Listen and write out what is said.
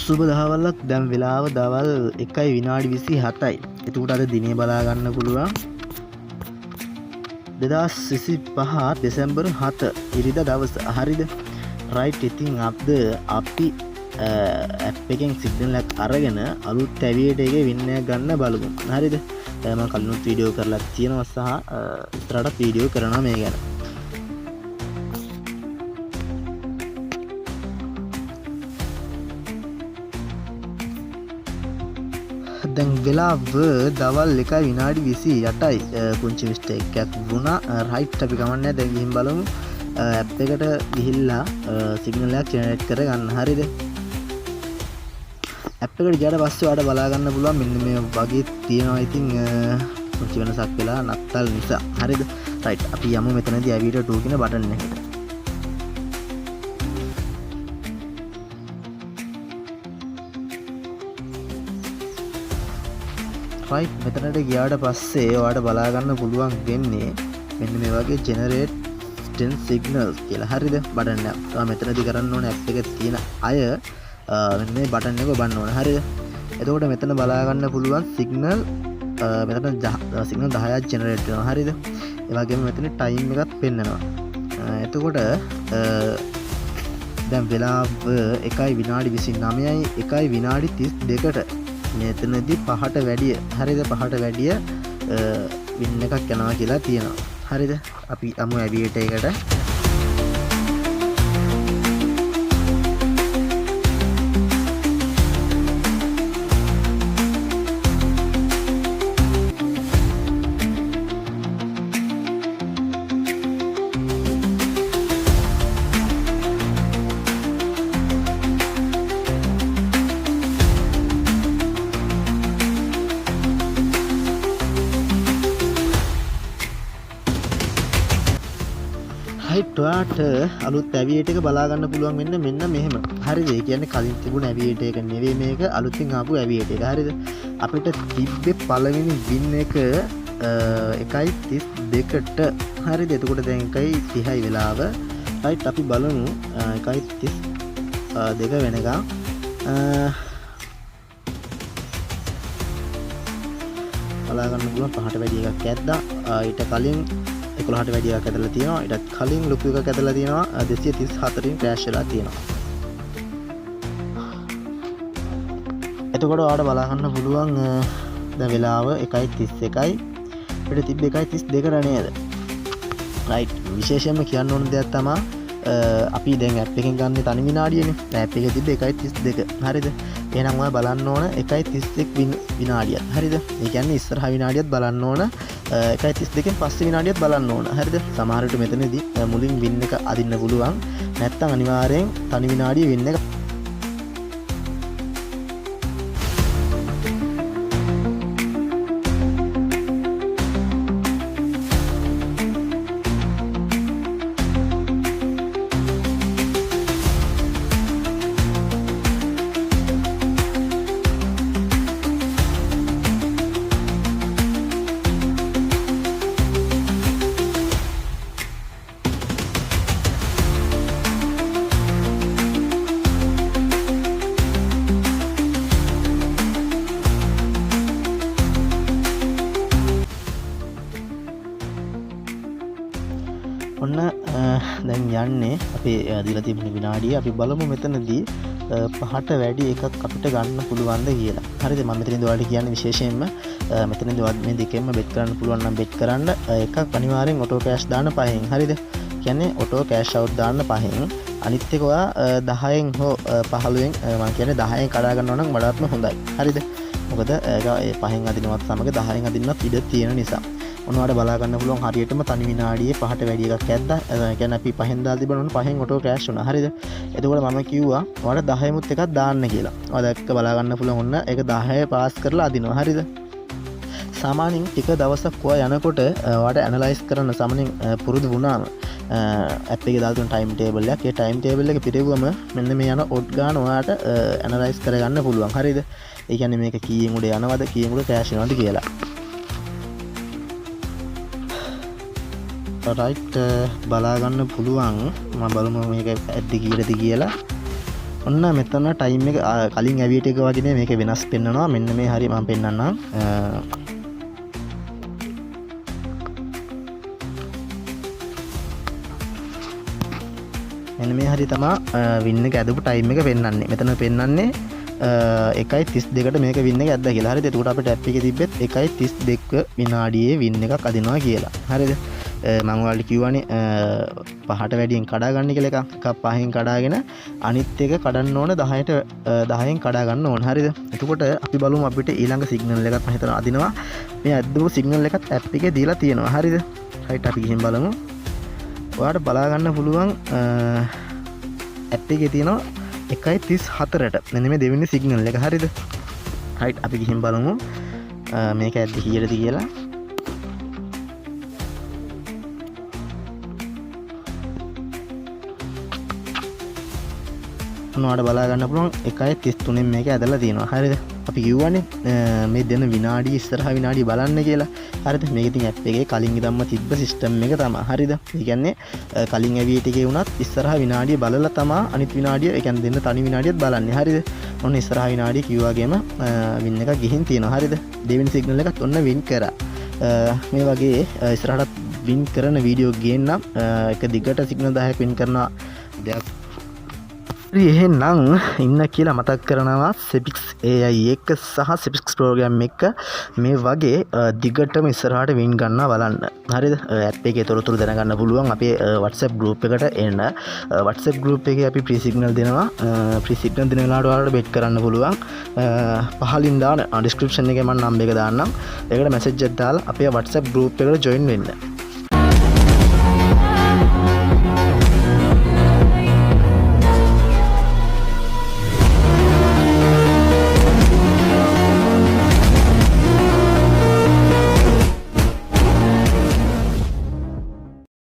සුබ දහවල්ලක් දැන් වෙලාව දවල් 1:27යි. එතකොට අද දිනේ බලා ගන්න පුළුවන් 2025 දෙසැම්බර් 7 ඉරිදා දවස. හරිද? රයිට්. ඉතින් අපි ඇප් එකෙන් සිග්නල් එකක් අරගෙන අලුත් ඇවියට එකේ වින් එකක් ගන්න බලමු. හරිද? මම කලිනුත් වීඩියෝ කරලා තියෙනවා සහ ඉස්සරහට වීඩියෝ කරනවා මේ ගැන. දැන් වෙලාව දවල් 1:28යි. පුංචි මිස්ටේක් එකක් වුණා. රයිට්. අපි ගමන්නේ දැන් ගිහින් බලමු ඇප් එකට ගිහිල්ලා සිග්නල් එකක් ජෙනරේට් කරගන්න. හරිද? ඇප් එකට ගියාට පස්සේ ඔයාලට බලා ගන්න පුළුවන් මෙන්න මේ වගේ තියෙනවා. ඉතින් පුංචි වෙනසක් වෙලා නත්තල් නිසා. හරිද? රයිට්. අපි යමු මෙතනදී ඇවිට 2 කියන බටන් එකට. රයිට්. මෙතනට ගියාට පස්සේ ඔයාලට බලා ගන්න පුළුවන් වෙන්නේ මෙන්න මේ වගේ generate 10 signals කියලා. හරිද? බටන් එක. මෙතනදී කරන්න ඕනේ ඇප් එකේ තියෙන අය මෙන්න මේ බටන් එක ඔබන්න ඕනේ. හරිද? එතකොට මෙතන බලා ගන්න පුළුවන් සිග්නල් මෙතන සිග්නල් 10ක් ජෙනරේට් වෙනවා. හරිද? ඒ වගේම මෙතන ටයිම් එකක් පෙන්නනවා. එතකොට දැන් වෙලාව 1:29යි 1:32ට මෙතනදී 5ට වැඩිය. හරිද? 5ට වැඩිය වින් එකක් යනවා කියලා තියෙනවා. හරිද? අපි අමු ඇවියට එකට. ඔයාට අලුත් ඇවියට එක බලා ගන්න පුළුවන් වෙන්න මෙන්න මෙහෙම. හරිද? ඒ කියන්නේ කලින් තිබුණ ඇවියට එක නෙවෙයි මේක අලුතින් ආපු ඇවියට එක. හරිද? අපිට තිබ්බේ පළවෙනි වින් එක 1:32ට. හරිද? එතකොට දැන් 1:30යි වෙලාව. රයිට්. අපි බලමු 1:32 වෙනකම් බලා ගන්න පුළුවන්. 5ට වැඩි එකක් ඇද්දා. ඊට කලින් 11ට වැඩි එකක් ඇදලා තියෙනවා. ඊටත් කලින් ලොකු එකක් ඇදලා තියෙනවා. 234න් ක්‍රෑෂ් වෙලා තියෙනවා. එතකොට ඔයාලට බලා ගන්න පුළුවන් දැන් වෙලාව 1:31යි. අපිට තිබ්බ 1:32ට නේද? රයිට්. විශේෂයෙන්ම කියන්න ඕන දෙයක් තමයි අපි දැන් ඇප් එකෙන් ගන්න තනි විනාඩියනේ. ඇප් එකේ තිබ්බ 1:32. හරිද? එහෙනම් ඔයා බලන්න ඕන 1:31 විනාඩියක්. හරිද? ඒ කියන්නේ ඉස්සරහා විනාඩියත් බලන්න ඕන. 1:32න් පස්සේ විනාඩියත් බලන්න ඕන. හරිද? සමහර විට මෙතනදී මුලින් වින් එක අදින්න පුළුවන්. නැත්නම් අනිවාර්යෙන් තනි විනාඩිය වින් එක ඔන්න දැන් යන්නේ අපේ දීලා තිබෙන විනාඩිය. අපි බලමු මෙතනදී 5ට වැඩි එකක් අපිට ගන්න පුළුවන්ද කියලා. හරිද? මම මෙතනින්ද ඔයාලට කියන්නේ විශේෂයෙන්ම මෙතනින්ද මේ දෙකෙන්ම බෙට් කරන්න පුළුවන් නම් බෙට් කරන්න. එකක් අනිවාර්යෙන් ඔටෝ කෑෂ් දාන්න 5න්. හරිද? කියන්නේ ඔටෝ කෑෂ් අවුට් දාන්න 5න්. අනිත් එක ඔයා 10න් හෝ 15න් මම කියන්නේ 10න් කඩා ගන්නවා නම් වඩාත්ම හොඳයි. හරිද? මොකද ඒක 5න් අදිනවත් සමග 10න් අදින්නත් ඉඩ තියෙන නිසා. ඔන්නවට බලා ගන්න පුළුවන් හරියටම තනි විනාඩියේ 5ට වැඩි එකක් ඇද්දා. ඒ කියන්නේ අපි 5න් දාලා තිබුණා 5න් ඔටෝ ක්‍රෑෂ් වුණා. හරිද? එතකොට මම කිව්වා ඔයාලට 10මුත් එකක් දාන්න කියලා. ඔයා දැක්ක බලා ගන්න පුළුවන් ඔන්න ඒක 10 පාස් කරලා අදිනවා. හරිද? සාමාන්‍යයෙන් ටික දවසක් ඔයා යනකොට ඔයාලට ඇනලයිස් කරන්න සාමාන්‍යයෙන් පුරුදු වුණාම ඇප් එකේ දාලා තියෙන ටයිම් ටේබල් එකක්. ඒ ටයිම් ටේබල් එක පිරෙවුවම මෙන්න මේ යන ඔඩ් ගන්න ඔයාලට ඇනලයිස් කරගන්න පුළුවන්. හරිද? ඒ කියන්නේ මේක කීයෙන් උඩ යනවද කීයෙන් උඩ ක්‍රෑෂ් වෙනවද කියලා. රයිට්. බලා ගන්න පුළුවන්. මම බලමු මේක ඇද්ද කීයටද කියලා. ඔන්න මෙතන ටයිම් එක කලින් ඇවියට එක වගේ මේක වෙනස් පෙන්වනවා. මෙන්න මේ හරි මම පෙන්නන්නම්. මෙන්න මේ හරි තමා වින්න එක ඇදපු ටයිම් එක පෙන්වන්නේ. මෙතන පෙන්වන්නේ 1:32ට මේක වින්න එක ඇද්දා කියලා. හරිද? එතකොට අපිට ඇප් එකේ තිබ්බෙත් 1:32 විනාඩියේ වින්න එකක් අදිනවා කියලා. හරිද? මම ඔයාලට කිව්වනේ 5ට වැඩියෙන් කඩා ගන්න කියලා එකක් 5න් කඩාගෙන අනිත් එක කඩන්න ඕන 10න් කඩා ගන්න ඕන. හරිද? එතකොට අපි බලමු අපිට ඊළඟ සිග්නල් එකක් මම හිතනවා අදිනවා. මේ ඇද්දපු සිග්නල් එකත් ඇප් එකේ දීලා තියෙනවා. හරිද? රයිට් අපි ගිහින් බලමු. ඔයාලට බලා ගන්න පුළුවන් ඇප් එකේ තියෙනවා 1:34ට මෙන්න මේ දෙවෙනි සිග්නල් එක. හරිද? රයිට් අපි ගිහින් බලමු මේක ඇද්ද කීයටද කියලා. ඔයාලට බලා ගන්න පුළුවන් 1:33 මේක ඇදලා තියෙනවා. හරිද? අපි කිව්වනේ මේ දෙන විනාඩිය ඉස්සරහා විනාඩිය බලන්න කියලා. හරිද? මේක ඉතින් ඇප් එකේ කලින් ඉඳන්ම තිබ්බ සිස්ටම් එක තමයි. හරිද? ඒ කියන්නේ කලින් ඇවියට එකේ වුණත් ඉස්සරහා විනාඩිය බලලා තමයි අනිත් විනාඩිය ඒ කියන්නේ දෙන්න තනි විනාඩියත් බලන්නේ. හරිද? ඔන්න ඉස්සරහා විනාඩිය කිව්වාගේම වින් එකක් ගිහින් තියෙනවා. හරිද? දෙවෙනි සිග්නල් එකත් ඔන්න වින් කරා. මේ වගේ ඉස්සරහට වින් කරන වීඩියෝ ගේන්නම් එක දිගට සිග්නල් 10ක් වින් කරන දෙයක් එහෙනම් ඉන්න කියලා මතක් කරනවා Sepix AI එක සහ Sepix ප්‍රෝග්‍රෑම් එක මේ වගේ දිගටම ඉස්සරහට වින් ගන්න බලන්න. හරිද? ඇප් එකේ තොරතුරු දැනගන්න පුළුවන් අපේ WhatsApp group එකට එන්න. WhatsApp group එකේ අපි ප්‍රී සිග්නල් දෙනවා. ප්‍රී සිග්නල් දෙන වෙලාවට ඔයාලට බෙට් කරන්න පුළුවන්. පහලින් දාන description එකේ මම නම්බර් එක දාන්නම්. ඒකට message එකක් දාලා අපේ WhatsApp group එකට join වෙන්න.